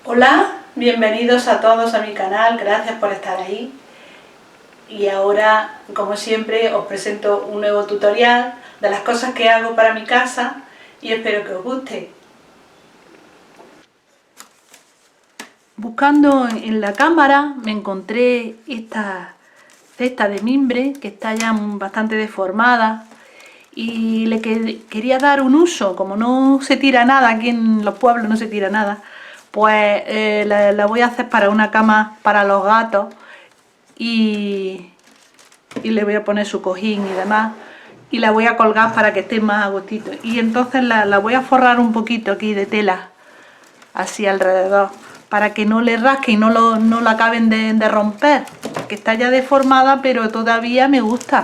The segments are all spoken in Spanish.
Hola, bienvenidos a todos a mi canal, gracias por estar ahí. Y ahora, como siempre, os presento un nuevo tutorial de las cosas que hago para mi casa y espero que os guste. Buscando en la cámara me encontré esta cesta de mimbre que está ya bastante deformada y le quería dar un uso. Como no se tira nada, aquí en los pueblos no se tira nada, pues la voy a hacer para una cama para los gatos y le voy a poner su cojín y demás y la voy a colgar para que esté más a gustito. Y entonces la voy a forrar un poquito aquí de tela así alrededor para que no le rasque y no la acaben de romper, que está ya deformada pero todavía me gusta.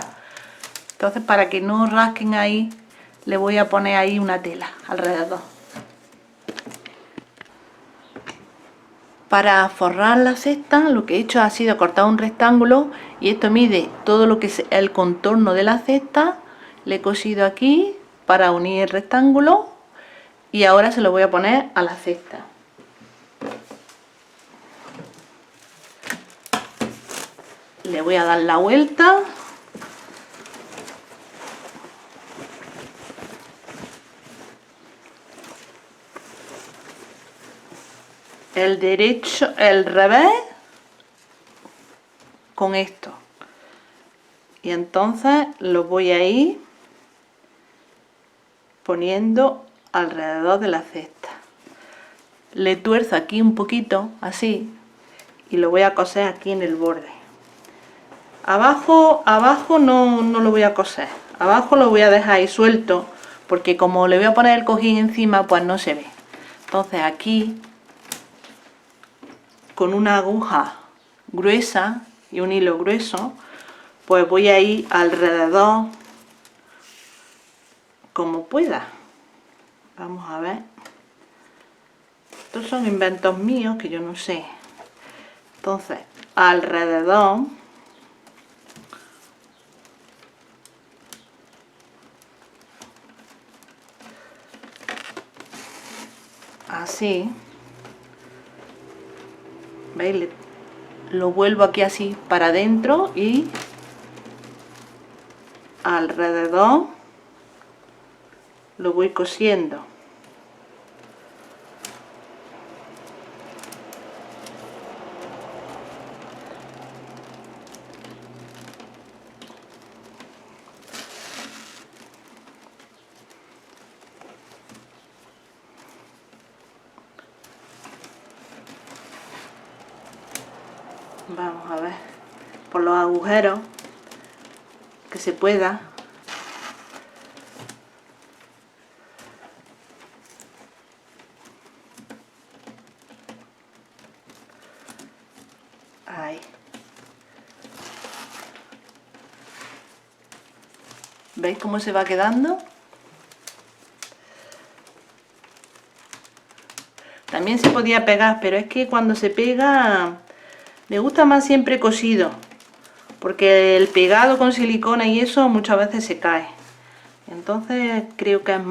Entonces, para que no rasquen ahí, le voy a poner ahí una tela alrededor. Para forrar la cesta, lo que he hecho ha sido cortar un rectángulo y esto mide todo lo que es el contorno de la cesta. Le he cosido aquí para unir el rectángulo y ahora se lo voy a poner a la cesta. Le voy a dar la vuelta. El derecho, el revés con esto. Y entonces lo voy a ir poniendo alrededor de la cesta. Le tuerzo aquí un poquito, así, y lo voy a coser aquí en el borde. Abajo no lo voy a coser. Abajo lo voy a dejar ahí suelto, porque como le voy a poner el cojín encima, pues no se ve. Entonces aquí, con una aguja gruesa y un hilo grueso, pues voy a ir alrededor como pueda. Vamos a ver. Estos son inventos míos que yo no sé. Entonces, alrededor así, ¿veis? Lo vuelvo aquí así para adentro y alrededor lo voy cosiendo. Vamos a ver por los agujeros que se pueda. Ahí. ¿Veis cómo se va quedando? También se podía pegar, pero es que cuando se pega me gusta más siempre cosido, porque el pegado con silicona y eso muchas veces se cae. Entonces creo que es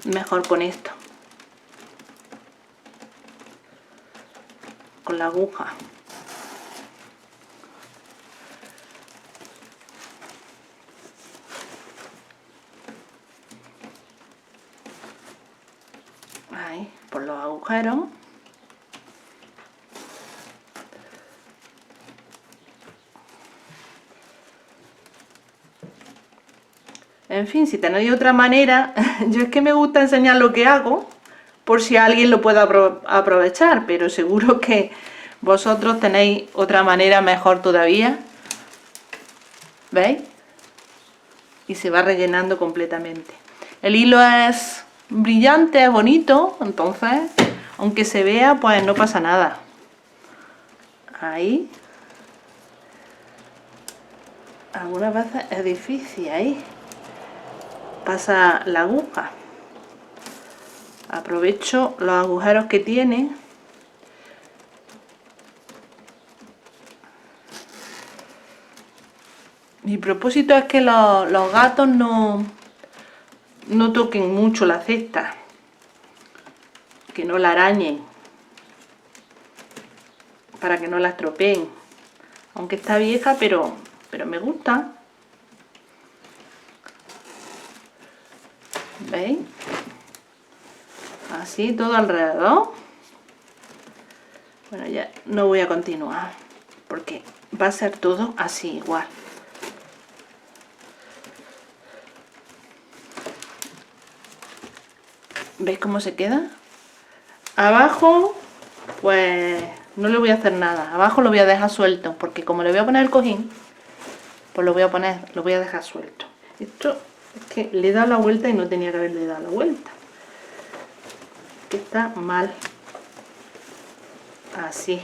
mejor con esto, con la aguja. Ahí, por los agujeros. En fin, si tenéis otra manera, yo es que me gusta enseñar lo que hago, por si alguien lo pueda aprovechar, pero seguro que vosotros tenéis otra manera mejor todavía. ¿Veis? Y se va rellenando completamente. El hilo es brillante, es bonito, entonces, aunque se vea, pues no pasa nada. Ahí. Algunas veces es difícil ahí. Pasa la aguja. Aprovecho los agujeros que tiene. Mi propósito es que los gatos no toquen mucho la cesta, que no la arañen. para que no la estropeen. Aunque está vieja, pero me gusta. ¿Veis? Así todo alrededor. Bueno, ya no voy a continuar porque va a ser todo así igual. ¿Veis cómo se queda? Abajo, pues no le voy a hacer nada. Abajo lo voy a dejar suelto, porque como le voy a poner el cojín, pues lo voy a dejar suelto. Esto es que le he dado la vuelta y no tenía que haberle dado la vuelta. Que está mal. Así.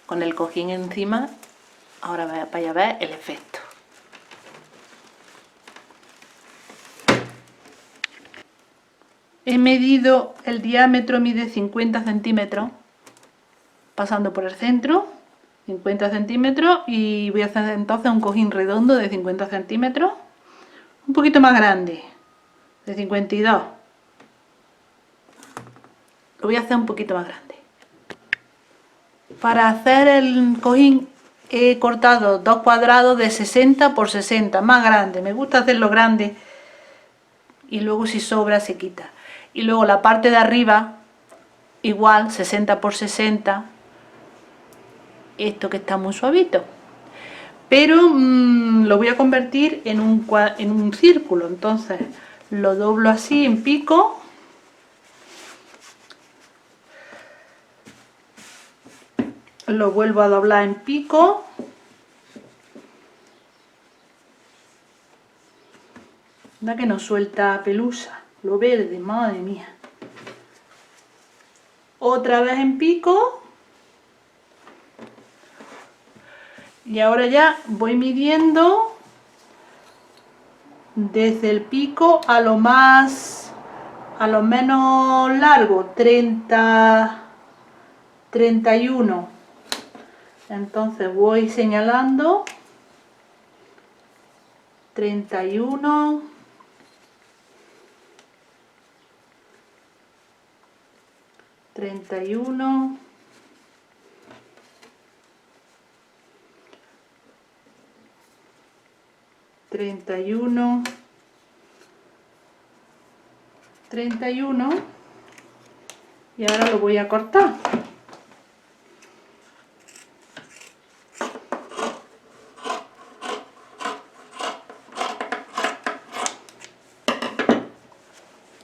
Con el cojín encima, ahora vaya a ver el efecto. He medido el diámetro, mide 50 centímetros, pasando por el centro, 50 centímetros, y voy a hacer entonces un cojín redondo de 50 centímetros, un poquito más grande, de 52. Lo voy a hacer un poquito más grande. Para hacer el cojín he cortado 2 cuadrados de 60 por 60, más grande. Me gusta hacerlo grande y luego si sobra se quita. Y luego la parte de arriba, igual 60 por 60, esto que está muy suavito. Pero lo voy a convertir en un círculo, entonces lo doblo así en pico. Lo vuelvo a doblar en pico. Da que no suelta pelusa, lo verde, madre mía. Otra vez en pico. Y ahora ya voy midiendo desde el pico a lo menos largo, 31. Entonces voy señalando 31, 31, 31, 31, y ahora lo voy a cortar.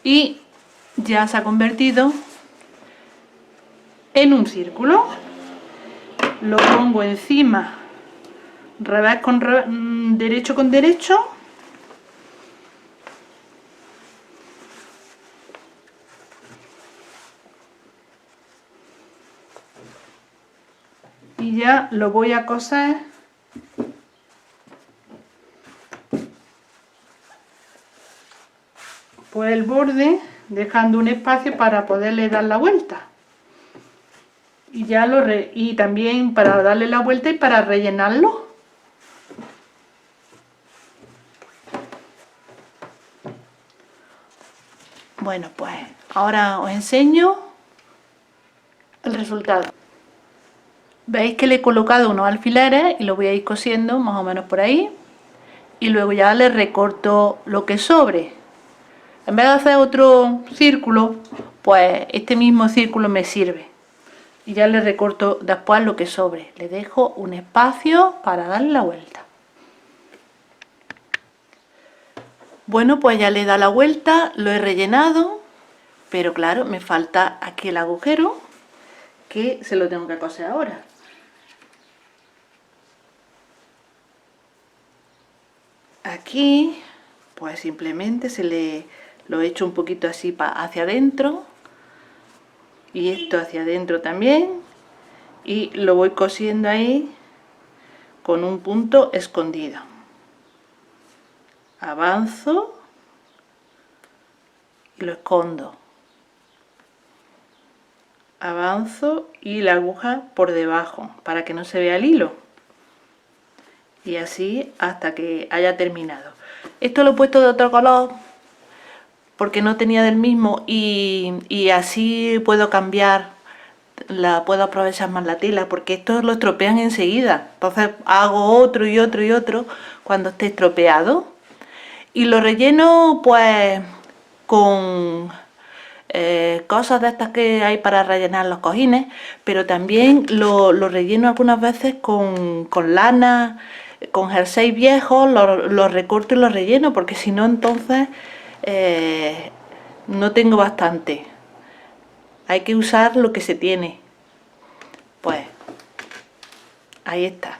Y ya se ha convertido en un círculo. Lo pongo encima, revés con revés, derecho con derecho. Y ya lo voy a coser por el borde, dejando un espacio para poderle dar la vuelta. Y ya y también para darle la vuelta y para rellenarlo. Bueno, pues ahora os enseño el resultado. Veis que le he colocado unos alfileres y lo voy a ir cosiendo más o menos por ahí. Y luego ya le recorto lo que sobre. En vez de hacer otro círculo, pues este mismo círculo me sirve. Y ya le recorto después lo que sobre. Le dejo un espacio para darle la vuelta. Bueno, pues ya le he dado la vuelta, lo he rellenado, pero claro, me falta aquí el agujero, que se lo tengo que coser ahora. Aquí, pues simplemente lo he hecho un poquito así hacia adentro, y esto hacia adentro también, y lo voy cosiendo ahí con un punto escondido. Avanzo y lo escondo. Avanzo y la aguja por debajo para que no se vea el hilo. Y así hasta que haya terminado. Esto lo he puesto de otro color porque no tenía del mismo y así puedo cambiar, puedo aprovechar más la tela, porque estos lo estropean enseguida. Entonces hago otro y otro y otro cuando esté estropeado. Y lo relleno pues con cosas de estas que hay para rellenar los cojines, pero también lo relleno algunas veces con lana, con jersey viejos, lo recorto y lo relleno, porque si no entonces no tengo bastante. Hay que usar lo que se tiene. Pues ahí está.